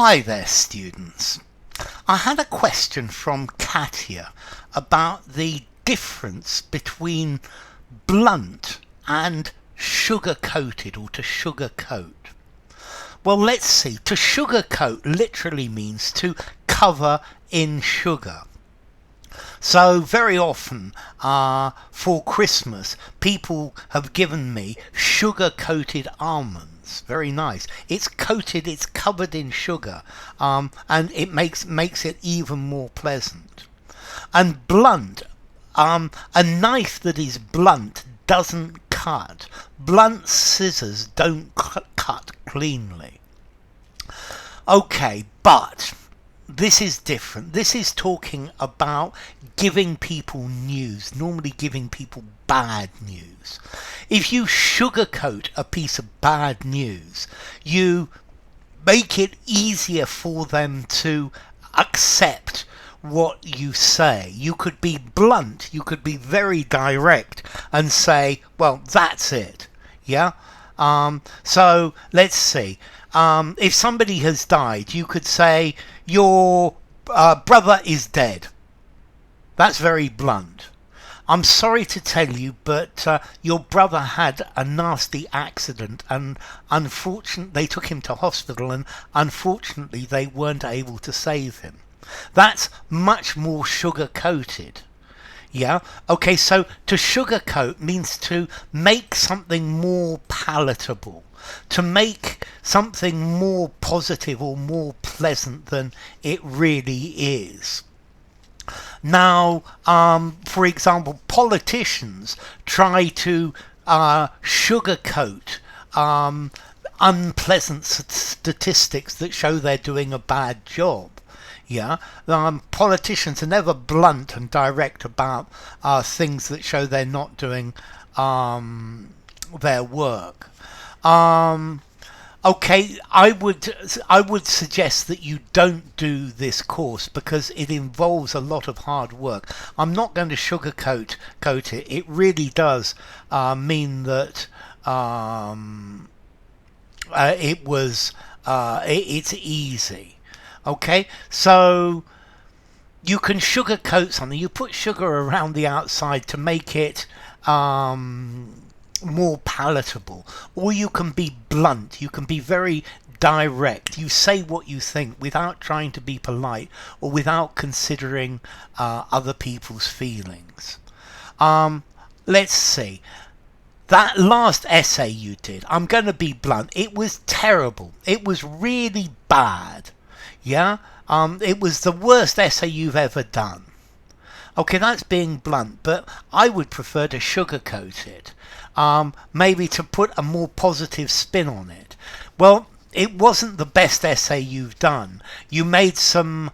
Hi there, students. I had a question from Katya about the difference between blunt and sugar-coated, or to sugarcoat. Well, let's see. To sugarcoat literally means to cover in sugar. So very often for Christmas, people have given me sugar-coated almonds. Very nice. It's coated, it's covered in sugar, and it makes it even more pleasant. And blunt, a knife that is blunt doesn't cut. Blunt scissors don't cut cleanly. Okay, but this is different. This is talking about giving people news, normally giving people bad news. If you sugarcoat a piece of bad news, you make it easier for them to accept what you say. You could be blunt, you could be very direct and say, well, that's it. Yeah? So let's see. If somebody has died, you could say, your brother is dead. That's very blunt. I'm sorry to tell you, but your brother had a nasty accident, and unfortunately they took him to hospital, and unfortunately they weren't able to save him. That's much more sugar-coated. Yeah? Okay, so to sugarcoat means to make something more palatable, to make something more positive or more pleasant than it really is. Now, for example, politicians try to sugarcoat unpleasant statistics that show they're doing a bad job. Yeah, politicians are never blunt and direct about things that show they're not doing their work. Okay, I would suggest that you don't do this course because it involves a lot of hard work. I'm not going to sugarcoat it. It really does mean that it's easy. Okay, so you can sugarcoat something. You put sugar around the outside to make it more palatable, or you can be blunt. You can be very direct. You say what you think without trying to be polite or without considering other people's feelings. Let's see. That last essay you did, I'm going to be blunt. It was terrible. It was really bad. Yeah? It was the worst essay you've ever done. Okay, that's being blunt, but I would prefer to sugarcoat it. Maybe to put a more positive spin on it. Well, it wasn't the best essay you've done. You made some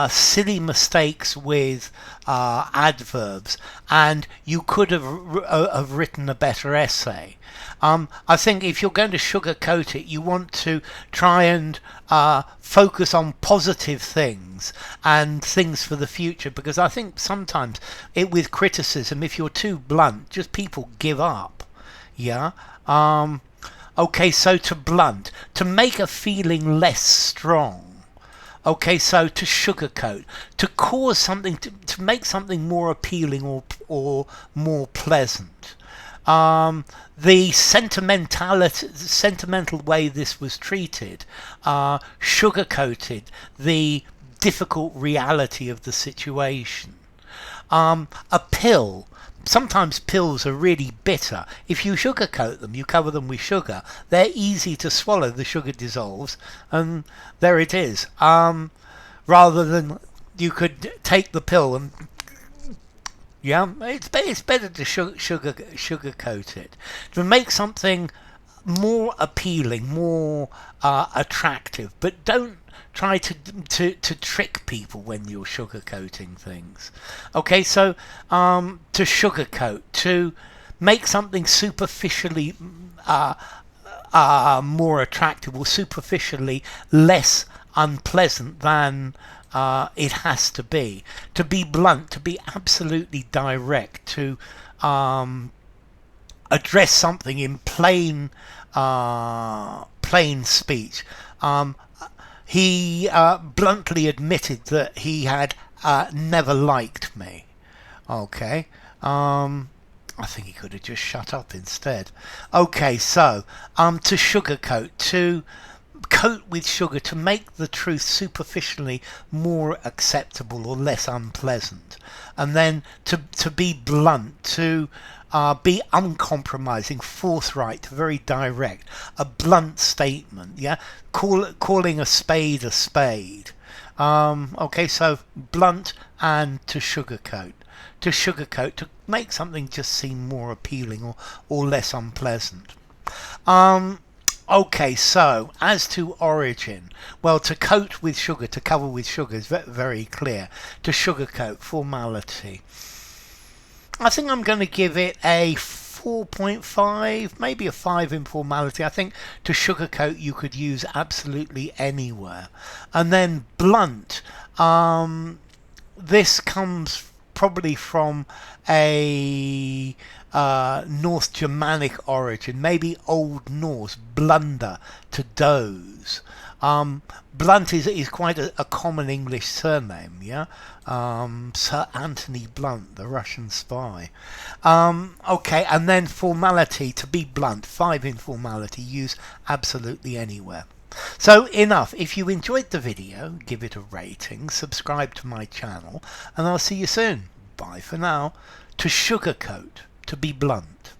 silly mistakes with adverbs, and you could have written a better essay. I think if you're going to sugarcoat it, you want to try and focus on positive things and things for the future, because I think sometimes with criticism, if you're too blunt, just people give up. Yeah? Okay, so to blunt, to make a feeling less strong. Okay, so to sugarcoat, to cause something, to make something more appealing or more pleasant. The sentimental way this was treated sugarcoated the difficult reality of the situation. A pill. Sometimes pills are really bitter. If you sugarcoat them, you cover them with sugar, they're easy to swallow. The sugar dissolves, and there it is. Rather than you could take the pill and it's better to sugarcoat it, to make something more appealing, more attractive. But don't try to trick people when you're sugarcoating things. Okay, so to sugarcoat, to make something superficially more attractive, or superficially less unpleasant than it has to be blunt, to be absolutely direct, to address something in plain speech. he bluntly admitted that he had never liked me. Okay. I think he could have just shut up instead. Okay, so to sugarcoat, to coat with sugar, to make the truth superficially more acceptable or less unpleasant, and then to be blunt, to be uncompromising, forthright, very direct, a blunt statement. Yeah, calling a spade a spade. Okay, so blunt and to sugarcoat. To sugarcoat, to make something just seem more appealing or less unpleasant. Okay, so as to origin, well, to coat with sugar, to cover with sugar is very clear. To sugarcoat, formality. I think I'm going to give it a 4.5, maybe a 5 in formality. I think to sugarcoat you could use absolutely anywhere. And then blunt. This comes probably from a North Germanic origin, maybe Old Norse, blunder, to doze. Blunt is quite a common English surname, yeah? Sir Anthony Blunt, the Russian spy. Okay, and then formality, to be blunt, 5 in formality, use absolutely anywhere. So enough. If you enjoyed the video, give it a rating, subscribe to my channel, and I'll see you soon. Bye for now. To sugarcoat, to be blunt.